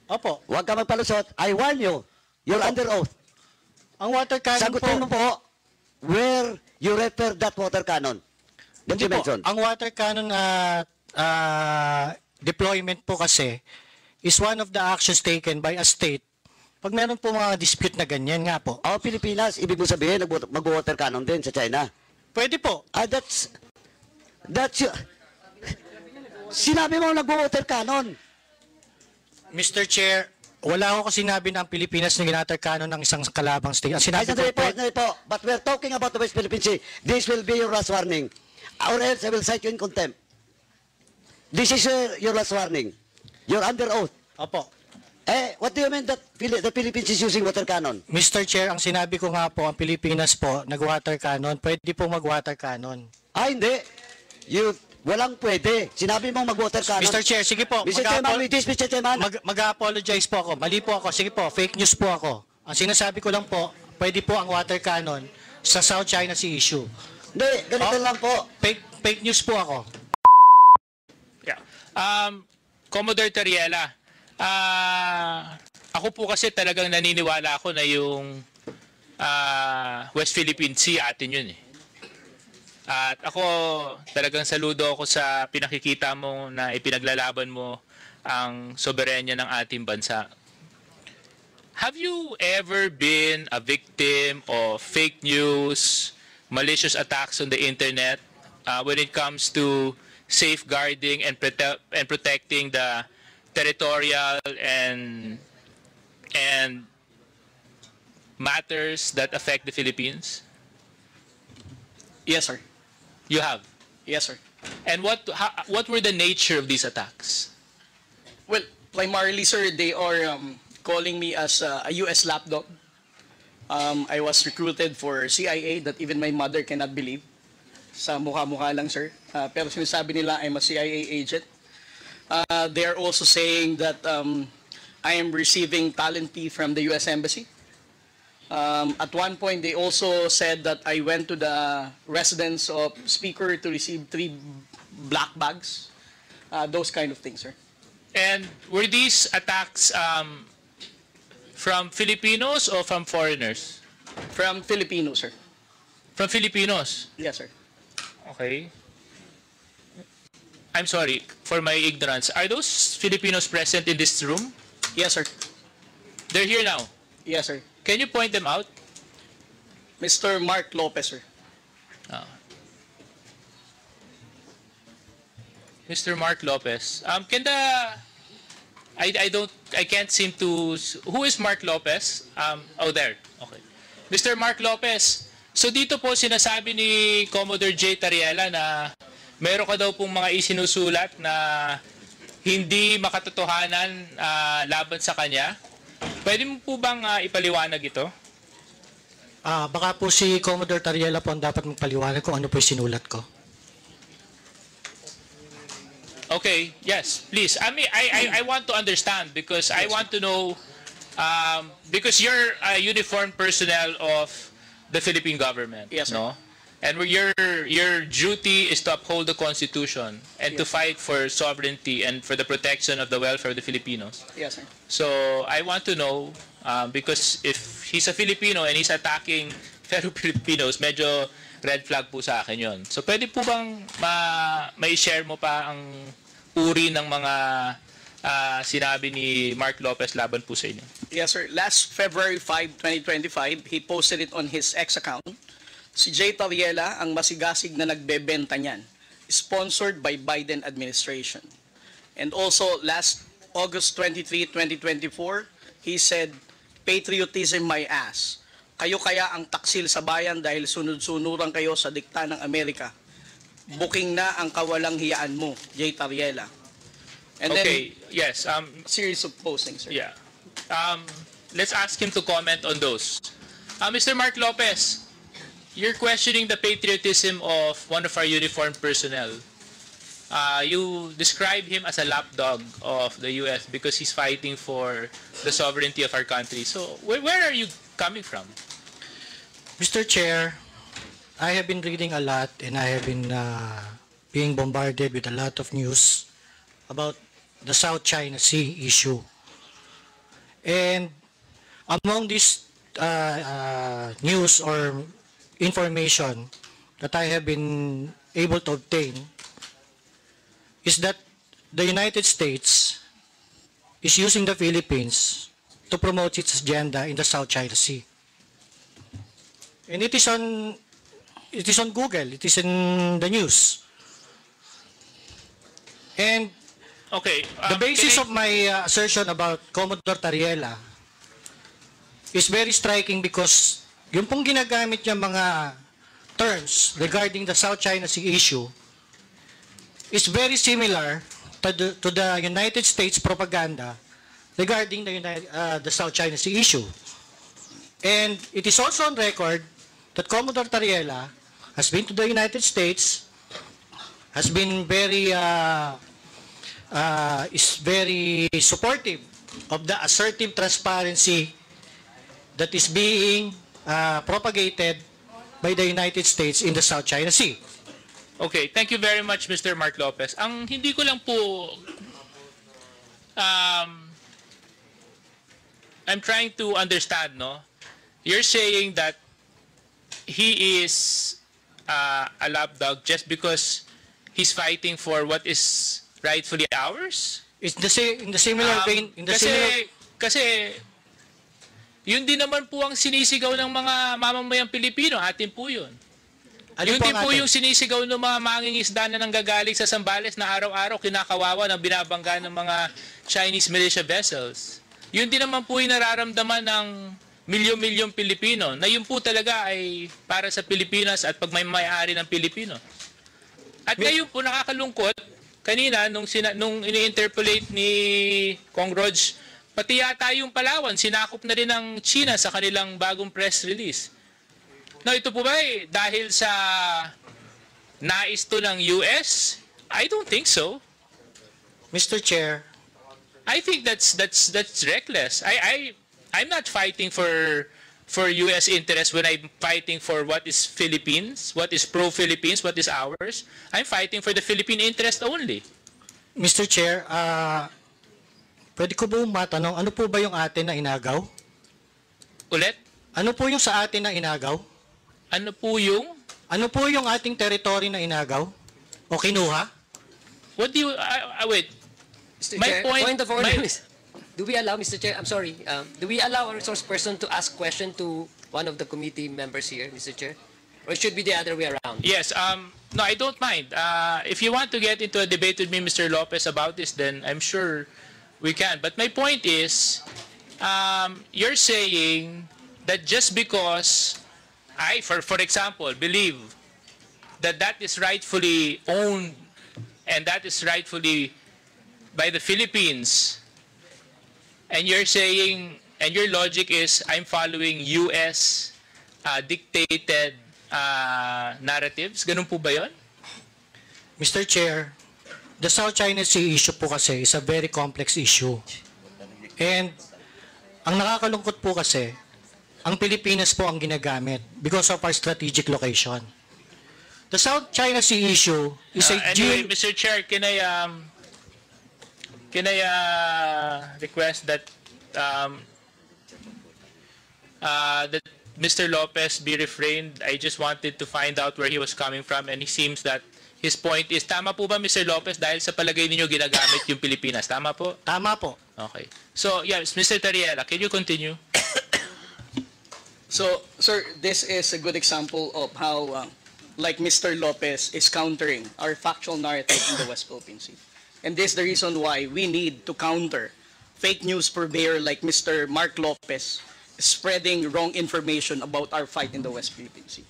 Opo. Huwag ka magpalusot. I warn you. You're Opo. under oath. Ang water cannon Sagutin mo po, po where you refer that water cannon that hindi you po, mentioned. ang water cannon deployment po kasi is one of the actions taken by a state pag meron po mga dispute na ganyan nga po. Pilipinas, ibig mo sabihin, mag-water cannon din sa China. Pwede po. That's sinabi mo nag-water cannon. Mr. Chair, wala ako sinabi na ang Pilipinas na ginater cannon ng isang kalabang state. Ang sinabi Sandali ko po. But we're talking about the West Philippine Sea. This will be your last warning. Or else I will cite you in contempt. This is your last warning. You're under oath. Opo. What do you mean that the Philippines is using water cannon? Mr. Chair, ang sinabi ko nga po, ang Pilipinas po, nag-water cannon, pwede po mag-water cannon. Hindi. Walang pwede. Sinabi mong mag-water cannon. Mr. Chair, sige po. Mr. Chairman, with this, Mr. Chairman. Mag-apologize po ako. Mali po ako. Sige po, fake news po ako. Ang sinasabi ko lang po, pwede po ang water cannon sa South China Sea issue. Hindi, ganito lang po. Fake news po ako. Yeah. Commodore Tariela, ako po kasi talagang naniniwala ako na yung West Philippine Sea atin yun eh. At ako talagang saludo ako sa pinakikita mo na ipinaglalaban mo ang soberenya ng ating bansa. Have you ever been a victim of fake news, malicious attacks on the internet when it comes to safeguarding and protecting the territorial and matters that affect the Philippines? Yes, sir. You have. Yes, sir. And what were the nature of these attacks? Well, primarily, sir, they are calling me as a U.S. lapdog. I was recruited for CIA that even my mother cannot believe. Sa mukha-mukha lang, sir. Pero sinasabi nila I'm a CIA agent. They are also saying that I am receiving talent fee from the U.S. Embassy. At one point, they also said that I went to the residence of Speaker to receive 3 black bags. Those kind of things, sir. And were these attacks from Filipinos or from foreigners? From Filipinos, sir. From Filipinos? Yes, sir. Okay. I'm sorry for my ignorance. Are those Filipinos present in this room? Yes, sir. They're here now. Yes, sir. Can you point them out? Mr. Mark Lopez, sir. Mr. Mark Lopez. I can't seem to. Who is Mark Lopez? There. Okay. Mr. Mark Lopez. So dito po sinasabi ni Commodore J. Tariela na meron ka daw pong mga isinusulat na hindi makatotohanan laban sa kanya. Pwede mo po bang ipaliwanag ito? Baka po si Commodore Tariela po ang dapat magpaliwanag kung ano po yung sinulat ko. Okay, yes, please. I want to understand because I want to know because you're a uniformed personnel of the Philippine government, yes, sir. No? And your duty is to uphold the Constitution and to fight for sovereignty and for the protection of the welfare of the Filipinos. Yes, sir. So I want to know because if he's a Filipino and he's attacking fellow Filipinos, medyo red flag po sa akin yon. So pwede po bang may share mo pa ang uri ng mga sinabi ni Mark Lopez laban po sa inyo? Yes, sir. Last February 5, 2025, he posted it on his X account. Si Jay Tariela ang masigasig na nagbebenta niyan, sponsored by Biden administration. And also, last August 23, 2024, he said, patriotism my ass. Kayo kaya ang taksil sa bayan dahil sunod-sunuran kayo sa dikta ng Amerika. Booking na ang kawalang hiyaan mo, Jay Tariela. And okay, yes. series of postings, sir. Yeah. Let's ask him to comment on those. Mr. Mark Lopez, you're questioning the patriotism of one of our uniformed personnel. You describe him as a lapdog of the U.S. because he's fighting for the sovereignty of our country. So, where are you coming from? Mr. Chair, I have been reading a lot and I have been being bombarded with a lot of news about the South China Sea issue. And among this news or information that I have been able to obtain is that the United States is using the Philippines to promote its agenda in the South China Sea. And it is on Google, it is in the news. And Okay. the basis can I- of my assertion about Commodore Tariela is very striking because yung pong ginagamit niya mga terms regarding the South China Sea issue is very similar to the United States propaganda regarding the South China Sea issue. And it is also on record that Commodore Tariela has been to the United States, has been is very supportive of the assertive transparency that is being propagated by the United States in the South China Sea. Okay, thank you very much, Mr. Mark Lopez. Ang hindi ko lang po, I'm trying to understand, no? You're saying that he is a lapdog just because he's fighting for what is rightfully ours? It's in the similar vein, Kasi, yun din naman po ang sinisigaw ng mga mamamayang Pilipino, atin po yun. Ano Yun po din ang po atin? yung sinisigaw ng mga mangingisda na nanggagaling sa Zambales na araw-araw kinakawawa ng binabangga ng mga Chinese militia vessels. Yun din naman po yung nararamdaman ng milyon-milyong Pilipino na yun po talaga ay para sa Pilipinas at pagmay-ari ng Pilipino. At ngayon po nakakalungkot, kanina nung ini-interpolate ni Kong Rog, pati yata yung Palawan, sinakop na rin ng China sa kanilang bagong press release. Now, ito po ba dahil sa nais to ng US? I don't think so. Mr. Chair, I think that's reckless. I'm not fighting for US interests when I'm fighting for what is Philippines, what is pro-Philippines, what is ours. I'm fighting for the Philippine interest only. Mr. Chair, pwede ko ba matanong, ano po ba yung atin na inagaw? Ulit, Ano po yung sa atin na inagaw? ano po yung, Ano po yung ating territory na inagaw? O kinuha? what do you, wait, Mr. My Chair, point- of order my- is, do we allow, Mr. Chair, I'm sorry, do we allow a resource person to ask question to one of the committee members here, Mr. Chair? Or it should be the other way around? yes, no, I don't mind. If you want to get into a debate with me, Mr. Lopez, about this, then I'm sure we can. But my point is, you're saying that just because I, for example, believe that that is rightfully owned and that is rightfully by the Philippines, and you're saying, and your logic is, I'm following US dictated narratives? Ganun po ba yun? Mr. Chair, the South China Sea issue po kasi is a very complex issue. And ang nakakalungkot po kasi, ang Pilipinas po ang ginagamit because of our strategic location. The South China Sea issue is a Anyway, Mr. Chair, can I request that that Mr. Lopez be refrained? I just wanted to find out where he was coming from, and he seems that his point is, tama po ba, Mr. Lopez, dahil sa palagay ninyo ginagamit yung Pilipinas? Tama po? Tama po. Okay. So, yes, Mr. Tariela, can you continue? So, sir, this is a good example of how, like Mr. Lopez is countering our factual narrative in the West Philippine Sea. And this is the reason why we need to counter fake news purveyor like Mr. Mark Lopez spreading wrong information about our fight in the West Philippine Sea.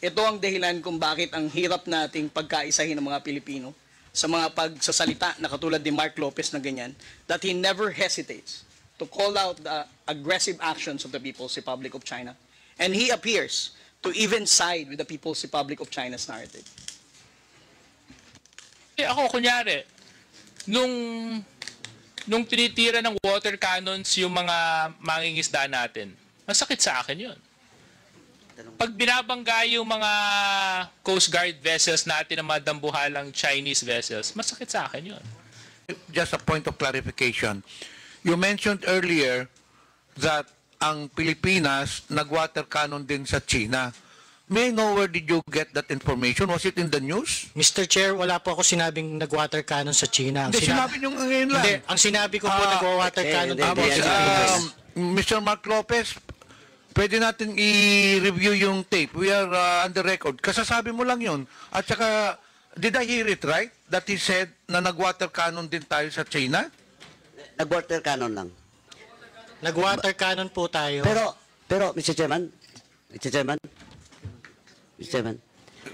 Ito ang dahilan kung bakit ang hirap nating pagkaisahin ng mga Pilipino sa mga pagsasalita na katulad ni Mark Lopez na ganyan, that he never hesitates to call out the aggressive actions of the People's Republic of China. And he appears to even side with the People's Republic of China's narrative. Ako, kunyari, nung tinitira ng water cannons yung mga mangingisda natin, masakit sa akin yun. Pag binabangga yung mga Coast Guard vessels natin na mga dambuhalang Chinese vessels, masakit sa akin yun. Just a point of clarification. You mentioned earlier that ang Pilipinas nag-water cannon din sa China. May I know where did you get that information? Was it in the news? Mr. Chair, wala po ako sinabing nag-water cannon sa China. Ang Hindi, sinabi nyo ngayon lang. Hindi, ang sinabi ko po nag-water cannon hindi, din po hindi, sa hindi. Pilipinas. Mr. Mark Lopez, pwede natin i-review yung tape. We are on the record. Kasasabi mo lang yun. At saka, did I hear it right? That he said na nag-water cannon din tayo sa China? Nag-water cannon lang. Nag-water cannon po tayo. Pero, Mr. Chairman,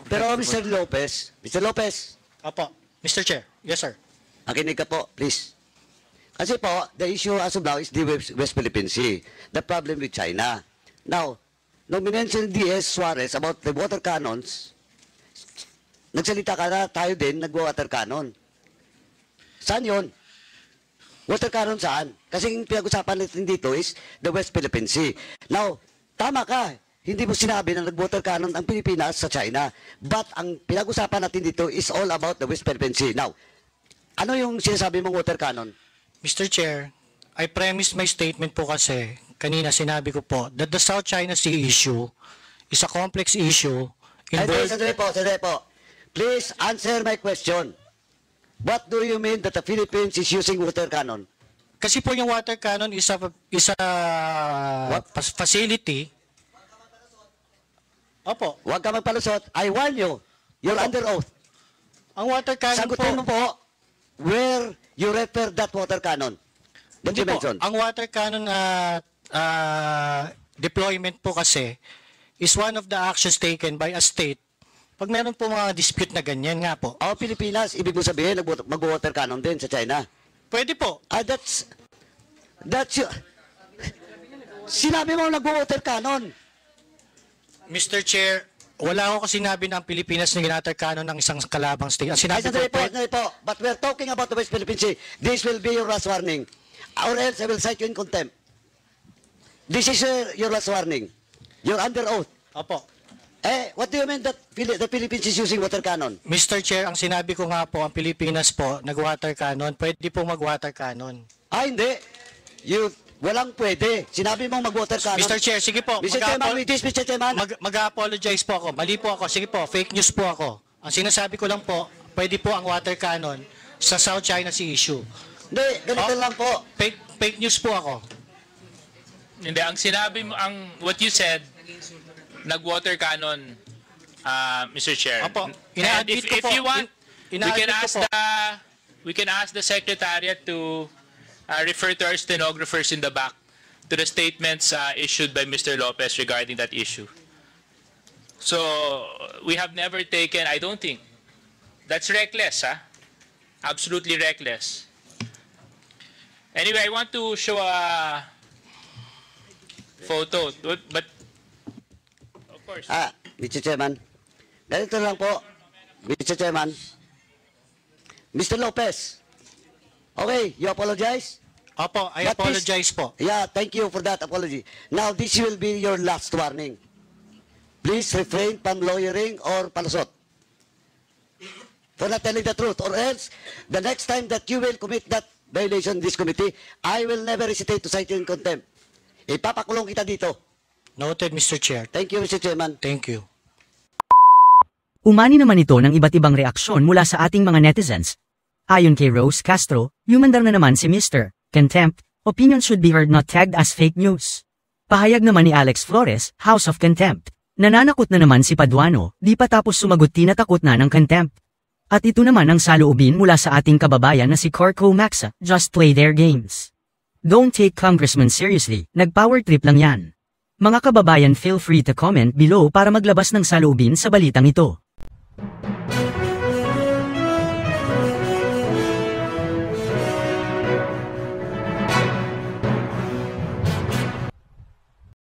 pero Mr. Lopez, Opo. Mr. Chair. Yes, sir. makinig ka po, please. Kasi po, the issue as of now is the West Philippine Sea. The problem with China. Now, nung minention D.S. Suarez about the water cannons, nagsalita ka na tayo din, nag-water cannon. Saan yun? Water cannon saan? Kasi yung pinag-usapan natin dito is the West Philippine Sea. Now, tama ka. Hindi mo sinabi na nag-water cannon ang Pilipinas sa China. But ang pinag-usapan natin dito is all about the West Philippine Sea. Now, ano yung sinasabi mong water cannon? Mr. Chair, I premised my statement po kasi, kanina sinabi ko po, that the South China Sea issue is a complex issue. Sandali po. Please answer my question. What do you mean that the Philippines is using water cannon? Kasi po yung water cannon is a facility. Opo. Huwag ka magpalusot. I warn you. You're under oath. Ang water cannon Sagutin mo po where you refer that water cannon. That Hindi you po. mentioned. Ang water cannon deployment po kasi is one of the actions taken by a state pag meron po mga dispute na ganyan nga po. Ang Pilipinas, ibig mo sabihin, mag-water cannon din sa China. Pwede po. That's you. Sinabi mo nag-water cannon. Mr. Chair, wala ako kasi sinabi na ang Pilipinas na ginater cannon ng isang kalabang state. Ang Ay, sinabi sandali ko po. But we're talking about the West Philippine Sea. This will be your last warning. Or else I will cite you in contempt. This is your last warning. You're under oath. Opo. What do you mean that the Philippines is using water cannon? Mr. Chair, ang sinabi ko nga po, ang Pilipinas po, nag-water cannon, pwede po mag-water cannon. Hindi. Walang pwede. Sinabi mong mag-water cannon. Mr. Chair, sige po. Mr. Chairman, with this, Mr. Chairman. Mag-apologize po ako. Mali po ako. Sige po, fake news po ako. Ang sinasabi ko lang po, pwede po ang water cannon sa South China Sea issue. Hindi, ganito lang po. Fake news po ako. Hindi, ang sinabi mo, what you said, nag-water cannon, Mr. Chair. Opo. And Ina-admit ko if po. you want, Ina-admit ko po. we can ask the Secretariat to refer to our stenographers in the back to the statements issued by Mr. Lopez regarding that issue. So, we have never taken, I don't think, that's reckless, absolutely reckless. Anyway, I want to show a photo, but of course. Mr. Chairman. Ganito lang po. Mr. Chairman. Mr. Lopez. Okay, you apologize? Opo, I But this- apologize po. Yeah, thank you for that apology. Now, this will be your last warning. Please refrain from lawyering or palusot. For not telling the truth. Or else, the next time that you will commit that violation in this committee, I will never hesitate to cite you in contempt. Ipapakulong kita dito. Noted, Mr. Chair. Thank you, Mr. Chairman. Thank you. Umani naman ito ng iba't ibang reaksyon mula sa ating mga netizens. Ayon kay Rose Castro, humandar na naman si Mr. Contempt, opinion should be heard not tagged as fake news. Pahayag naman ni Alex Flores, House of Contempt. Nananakot na naman si Paduano, di pa tapos sumagot tinatakot na ng contempt. At ito naman ang saloobin mula sa ating kababayan na si Corco Maxa, just play their games. Don't take Congressman seriously, nag-power trip lang yan. Mga kababayan, feel free to comment below para maglabas ng saloobin sa balitang ito.